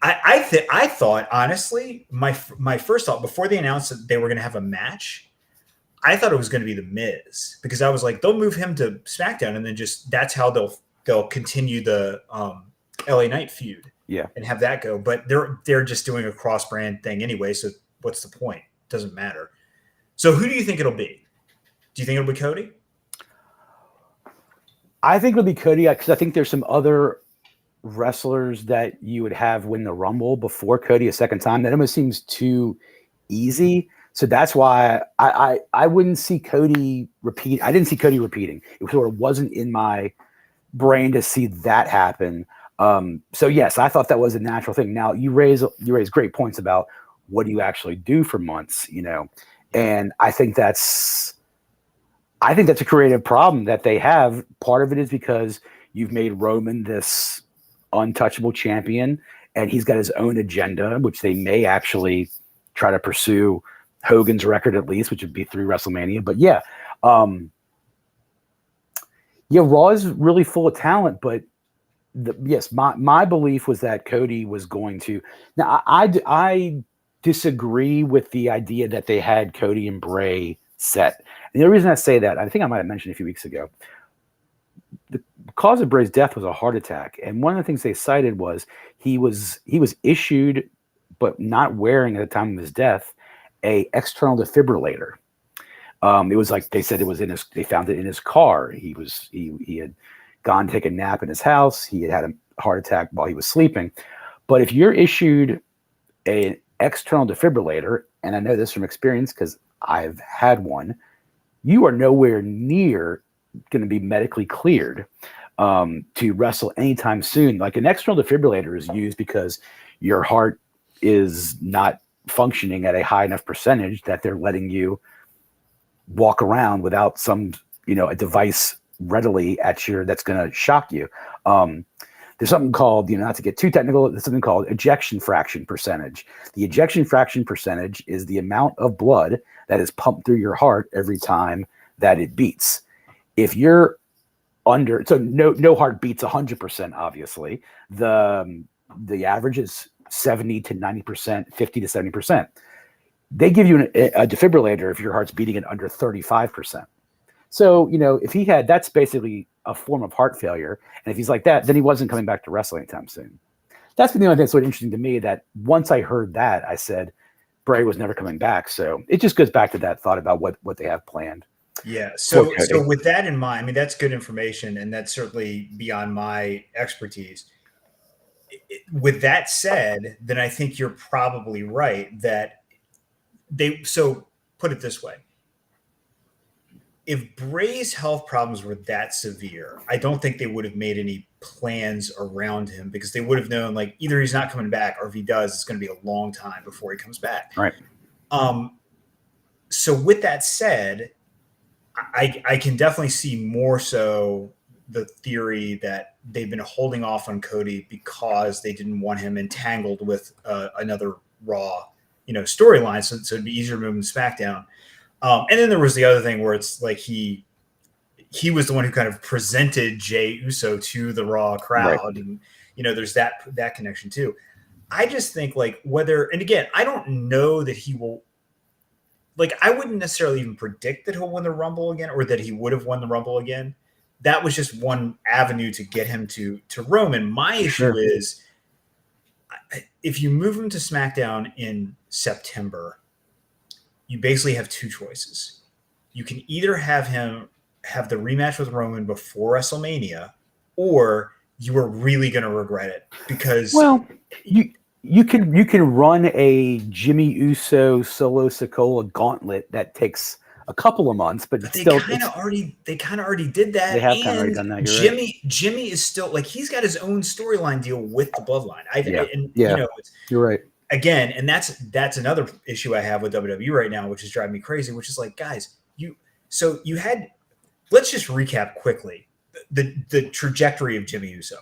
I thought, honestly, my first thought before they announced that they were going to have a match, I thought it was going to be The Miz, because I was like, they'll move him to SmackDown, and then just that's how they'll continue the LA Knight feud, and have that go. But they're just doing a cross brand thing anyway, so what's the point? Doesn't matter. So who do you think it'll be? Do you think it'll be Cody? I think it'll be Cody, because I think there's some other wrestlers that you would have win the Rumble before Cody a second time. That almost seems too easy. So that's why I wouldn't see Cody repeat. I didn't see Cody repeating. It sort of wasn't in my brain to see that happen. So yes, I thought that was a natural thing. Now you raise great points about what do you actually do for months, and I think that's a creative problem that they have. Part of it is because you've made Roman this untouchable champion, and he's got his own agenda, which they may actually try to pursue Hogan's record at least, which would be 3 WrestleMania. But Raw is really full of talent. But my belief was that Cody was going to. Now I disagree with the idea that they had Cody and Bray set. And the reason I say that, I think I might have mentioned a few weeks ago, the cause of Bray's death was a heart attack, and one of the things they cited was he was issued, but not wearing at the time of his death, a external defibrillator. It was like they said it was they found it in his car. He had gone to take a nap in his house. He had a heart attack while he was sleeping. But if you're issued an external defibrillator, and I know this from experience because I've had one, you are nowhere near going to be medically cleared to wrestle anytime soon. Like, an external defibrillator is used because your heart is not functioning at a high enough percentage that they're letting you walk around without some, a device readily that's going to shock you. There's something called, not to get too technical, there's something called ejection fraction percentage. The ejection fraction percentage is the amount of blood that is pumped through your heart every time that it beats. If you're under, so no heart beats 100%, obviously. The average is 70 to 90%, 50 to 70%. They give you a defibrillator if your heart's beating at under 35%. So, if he had, that's basically a form of heart failure. And if he's like that, then he wasn't coming back to wrestling anytime soon. That's been the only thing that's sort of interesting to me, that once I heard that, I said Bray was never coming back. So it just goes back to that thought about what they have planned. Yeah. So with that in mind, I mean, that's good information, and that's certainly beyond my expertise. With that said, then I think you're probably right that so put it this way. if Bray's health problems were that severe, I don't think they would have made any plans around him, because they would have known, like, either he's not coming back, or if he does, it's going to be a long time before he comes back. Right. So with that said, I can definitely see more so the theory that they've been holding off on Cody because they didn't want him entangled with another Raw, storyline. So it'd be easier to move him to SmackDown. And then there was the other thing where it's like he was the one who kind of presented Jey Uso to the Raw crowd, right. And there's that connection too. I just think, like, whether, and again, I don't know that he will. Like, I wouldn't necessarily even predict that he'll win the Rumble again, or that he would have won the Rumble again. That was just one avenue to get him to Roman. My issue is, if you move him to SmackDown in September, you basically have two choices. You can either have him have the rematch with Roman before WrestleMania, or you are really going to regret it, because you can run a Jimmy Uso Solo Sikoa gauntlet that takes a couple of months, but they kind of already did that. They have kind of already done that. Jimmy is still, like, he's got his own storyline deal with the Bloodline. You're right. Again, and that's another issue I have with WWE right now, which is driving me crazy, which is like, guys, let's just recap quickly the trajectory of Jimmy Uso.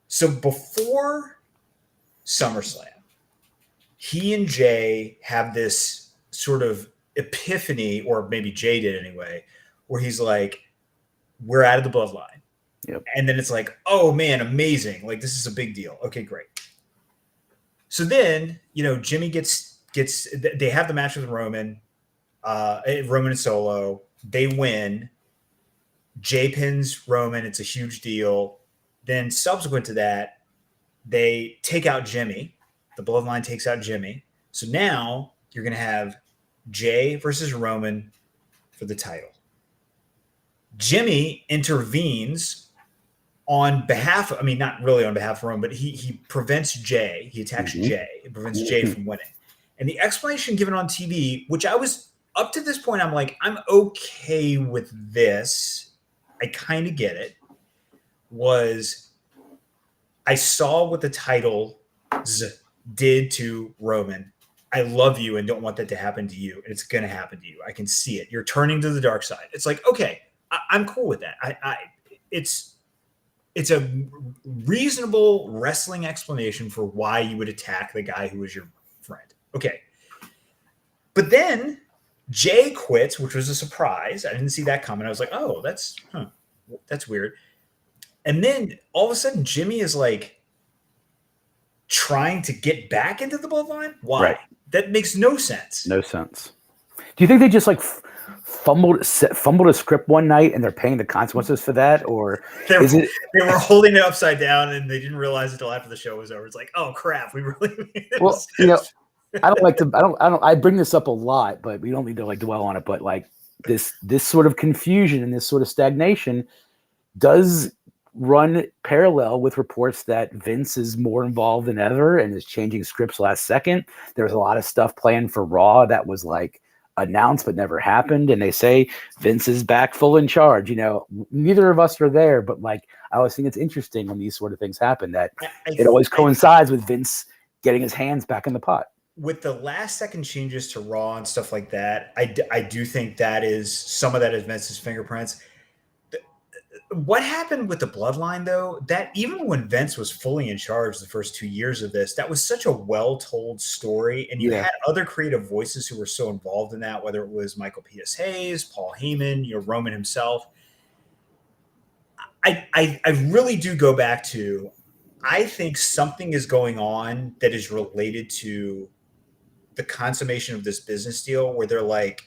So before SummerSlam, he and Jay have this sort of epiphany, or maybe Jay did anyway, where he's like, we're out of the Bloodline. Yep. And then it's like, oh man, amazing. Like, this is a big deal. Okay, great. So then, Jimmy gets, they have the match with Roman and Solo. They win. Jay pins Roman. It's a huge deal. Then subsequent to that, they take out Jimmy. The Bloodline takes out Jimmy. So now you're going to have Jay versus Roman for the title. Jimmy intervenes on behalf of, not really on behalf of Roman, but he prevents Jay. He attacks Jay. It prevents Jay from winning. And the explanation given on TV, which I was, up to this point, I'm like, I'm okay with this, I kind of get it, was, I saw what the titles did to Roman. I love you and don't want that to happen to you. And it's going to happen to you. I can see it. You're turning to the dark side. It's like, okay, I'm cool with that. It's a reasonable wrestling explanation for why you would attack the guy who was your friend. Okay. But then Jay quits, which was a surprise. I didn't see that coming. I was like, oh, that's weird. And then all of a sudden, Jimmy is like trying to get back into the Bloodline. Why? Right. That makes no sense. No sense. Do you think they just like fumbled a script one night and they're paying the consequences for that, or they were holding it upside down and they didn't realize it until after the show was over? It's like, oh crap, we really made it. Well, I don't like to. I bring this up a lot, but we don't need to like dwell on it. But like this sort of confusion and this sort of stagnation does run parallel with reports that Vince is more involved than ever and is changing scripts last second. There's a lot of stuff planned for Raw that was like announced but never happened, and they say Vince is back full in charge. Neither of us are there, but like I always think it's interesting when these sort of things happen, that it always coincides with Vince getting his hands back in the pot. With the last second changes to Raw and stuff like that, I do think that is some of that is Vince's fingerprints. What happened with the Bloodline, though, that even when Vince was fully in charge the first 2 years of this, that was such a well-told story. And you had other creative voices who were so involved in that, whether it was Michael P.S. Hayes, Paul Heyman, Roman himself. I really do go back to, I think something is going on that is related to the consummation of this business deal, where they're like,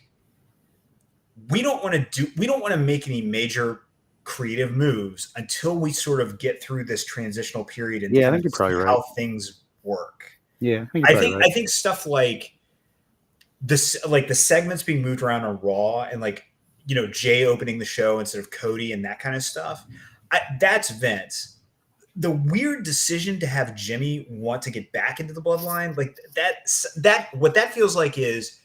we don't want to make any major creative moves until we sort of get through this transitional period and I think you're probably right. How things work. Yeah, I think stuff like this, like the segments being moved around on Raw, and like Jay opening the show instead of Cody and that kind of stuff. That's Vince. The weird decision to have Jimmy want to get back into the Bloodline, like that what that feels like is,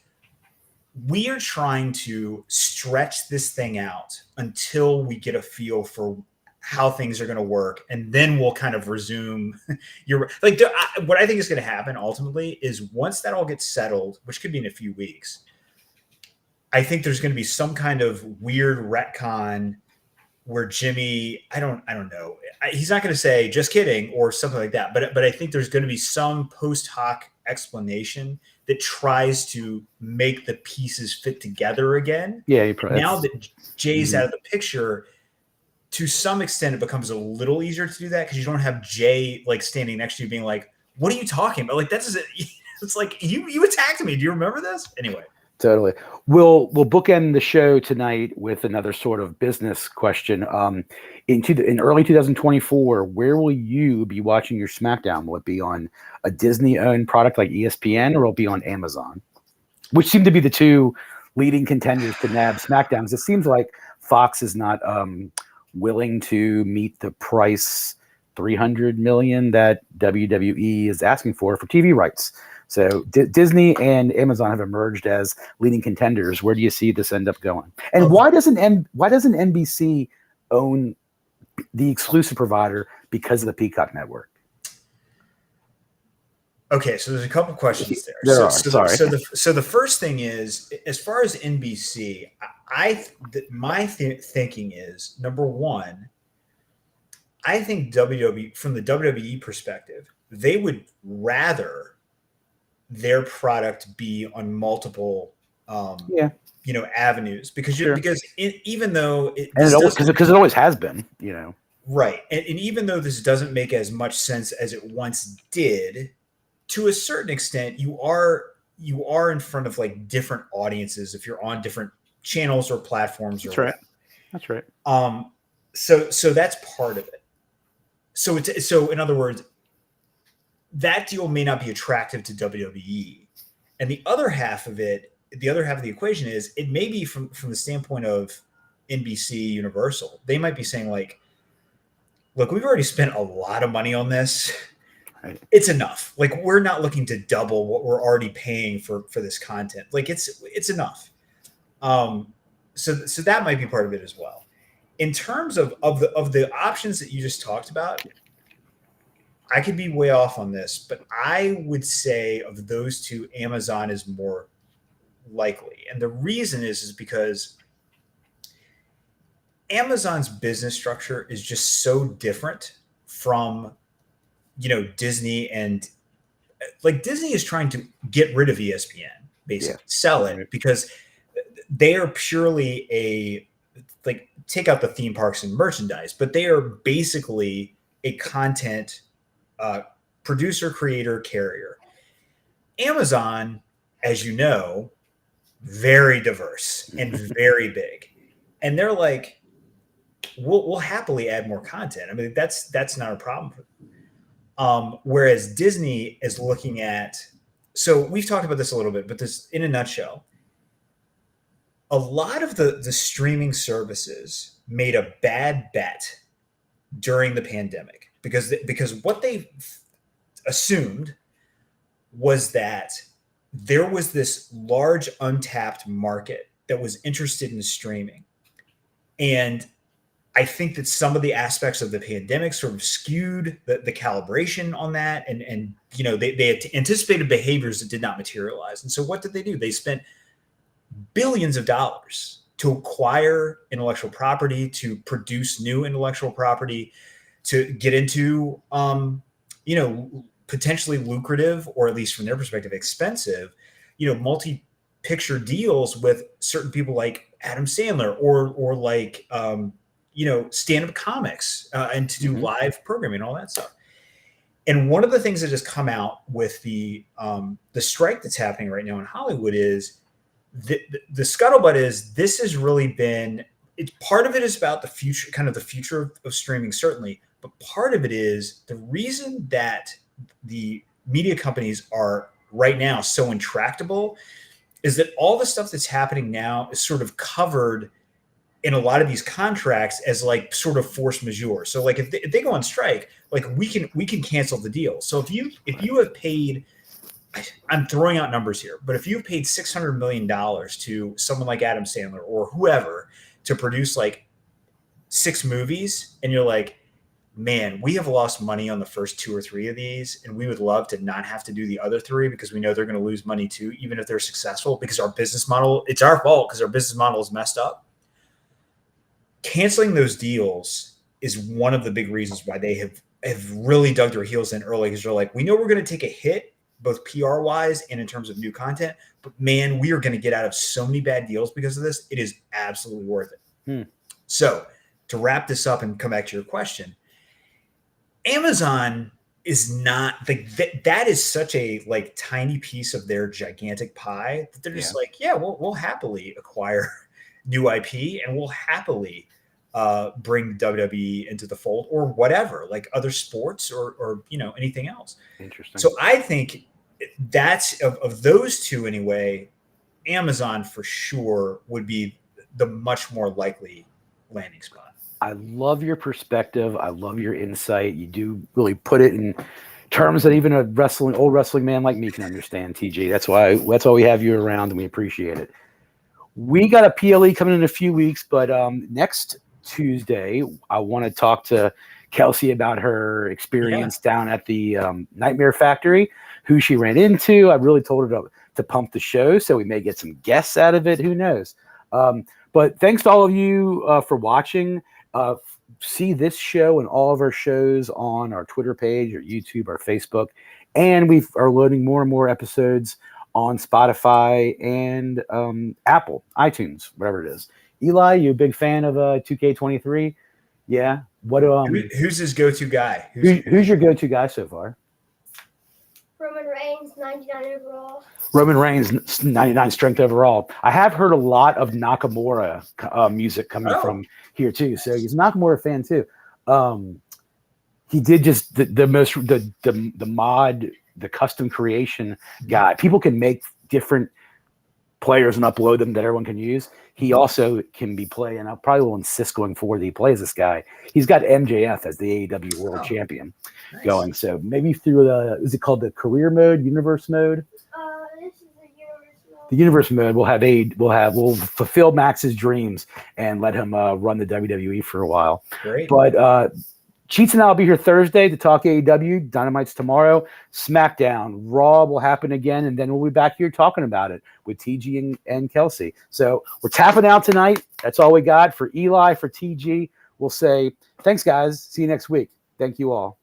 we are trying to stretch this thing out until we get a feel for how things are going to work, and then we'll kind of resume what I think is going to happen ultimately is once that all gets settled, which could be in a few weeks, I think there's going to be some kind of weird retcon where Jimmy, I don't know, he's not going to say just kidding or something like that, but I think there's going to be some post hoc explanation that tries to make the pieces fit together again. Yeah, now that Jay's out of the picture, to some extent, it becomes a little easier to do that because you don't have Jay like standing next to you being like, "What are you talking about?" Like that's it's like you attacked me. Do you remember this? Anyway, totally. We'll bookend the show tonight with another sort of business question. In early 2024, where will you be watching your SmackDown? Will it be on a Disney-owned product like ESPN, or will it be on Amazon? Which seem to be the two leading contenders to nab SmackDowns. It seems like Fox is not willing to meet the price $300 million that WWE is asking for TV rights. So Disney and Amazon have emerged as leading contenders. Where do you see this end up going? And why doesn't NBC own the exclusive provider because of the Peacock network? Okay, so there's a couple questions there. So the first thing is, as far as NBC, my thinking is, number one, I think WWE, from the WWE perspective, they would rather their product be on multiple avenues because even though because it always has been, right, and even though this doesn't make as much sense as it once did, to a certain extent, you are in front of like different audiences if you're on different channels or platforms. That's right. That's right. So that's part of it. So in other words, that deal may not be attractive to WWE, and the other half of the equation is it may be from the standpoint of NBC Universal. They might be saying like, look, we've already spent a lot of money on this. Right. It's enough. Like we're not looking to double what we're already paying for this content. Like it's enough. So that might be part of it as well. In terms of the options that you just talked about, I could be way off on this, but I would say of those two, Amazon is more likely. And the reason is because Amazon's business structure is just so different from Disney, and like Disney is trying to get rid of ESPN, basically sell it, because they are purely take out the theme parks and merchandise, but they are basically a content producer, creator, carrier. Amazon, as you know, very diverse and very big, and they're like, we'll happily add more content. I mean, that's not a problem. Whereas Disney is looking at, so we've talked about this a little bit, but this in a nutshell, a lot of the streaming services made a bad bet during the pandemic because what they assumed was that there was this large untapped market that was interested in streaming. And I think that some of the aspects of the pandemic sort of skewed the calibration on that. And they had anticipated behaviors that did not materialize. And so what did they do? They spent billions of dollars to acquire intellectual property, to produce new intellectual property, to get into, potentially lucrative, or at least from their perspective, expensive, multi-picture deals with certain people like Adam Sandler or like, stand-up comics and to do live programming and all that stuff. And one of the things that has come out with the strike that's happening right now in Hollywood is the scuttlebutt is this has really been, part of it is about the future, kind of the future of streaming, certainly, but part of it is the reason that the media companies are right now so intractable is that all the stuff that's happening now is sort of covered in a lot of these contracts as like sort of force majeure. So like if they go on strike, like we can cancel the deal. So if you have paid I'm throwing out numbers here, but if you've paid $600 million to someone like Adam Sandler or whoever to produce like 6 movies, and you're like, man, we have lost money on the first 2 or 3 of these, and we would love to not have to do the other 3 because we know they're going to lose money too, even if they're successful, because our business model, it's our fault because our business model is messed up. Canceling those deals is one of the big reasons why they have really dug their heels in early, because they're like, we know we're going to take a hit, both PR wise and in terms of new content, but man, we are going to get out of so many bad deals because of this. It is absolutely worth it. So to wrap this up and come back to your question, Amazon is not like that is such a like tiny piece of their gigantic pie that they're just like, yeah, we'll happily acquire new IP and we'll happily bring WWE into the fold or whatever, like other sports or anything else. Interesting. So I think that's of those two anyway, Amazon for sure would be the much more likely landing spot. I love your perspective. I love your insight. You do really put it in terms that even a old wrestling man like me can understand, TG. That's why we have you around, and we appreciate it. We got a PLE coming in a few weeks, but next Tuesday, I want to talk to Kelsey about her experience down at the Nightmare Factory, who she ran into. I really told her to pump the show, so we may get some guests out of it. Who knows? But thanks to all of you for watching. See this show and all of our shows on our Twitter page, our YouTube, our Facebook, and we are loading more and more episodes on Spotify and Apple, iTunes, whatever it is. Eli, you a big fan of 2K23? Yeah. What? Who's his go-to guy? Who's your go-to guy so far? Roman Reigns, 99 overall. Roman Reigns, 99 strength overall. I have heard a lot of Nakamura music coming from here too. So he's a Nakamura fan too. He did just the mod, the custom creation guy. People can make different players and upload them that everyone can use. He also can be playing. I probably will insist going forward that he plays this guy. He's got MJF as the AEW World Champion going. So maybe through is it called the career mode, universe mode? This is the universe mode. The universe mode. We'll fulfill Max's dreams and let him run the WWE for a while. Great. But Cheats and I will be here Thursday to talk AEW. Dynamite's tomorrow. SmackDown. Raw will happen again, and then we'll be back here talking about it with TG and Kelsey. So we're tapping out tonight. That's all we got. For Eli, for TG, we'll say thanks, guys. See you next week. Thank you all.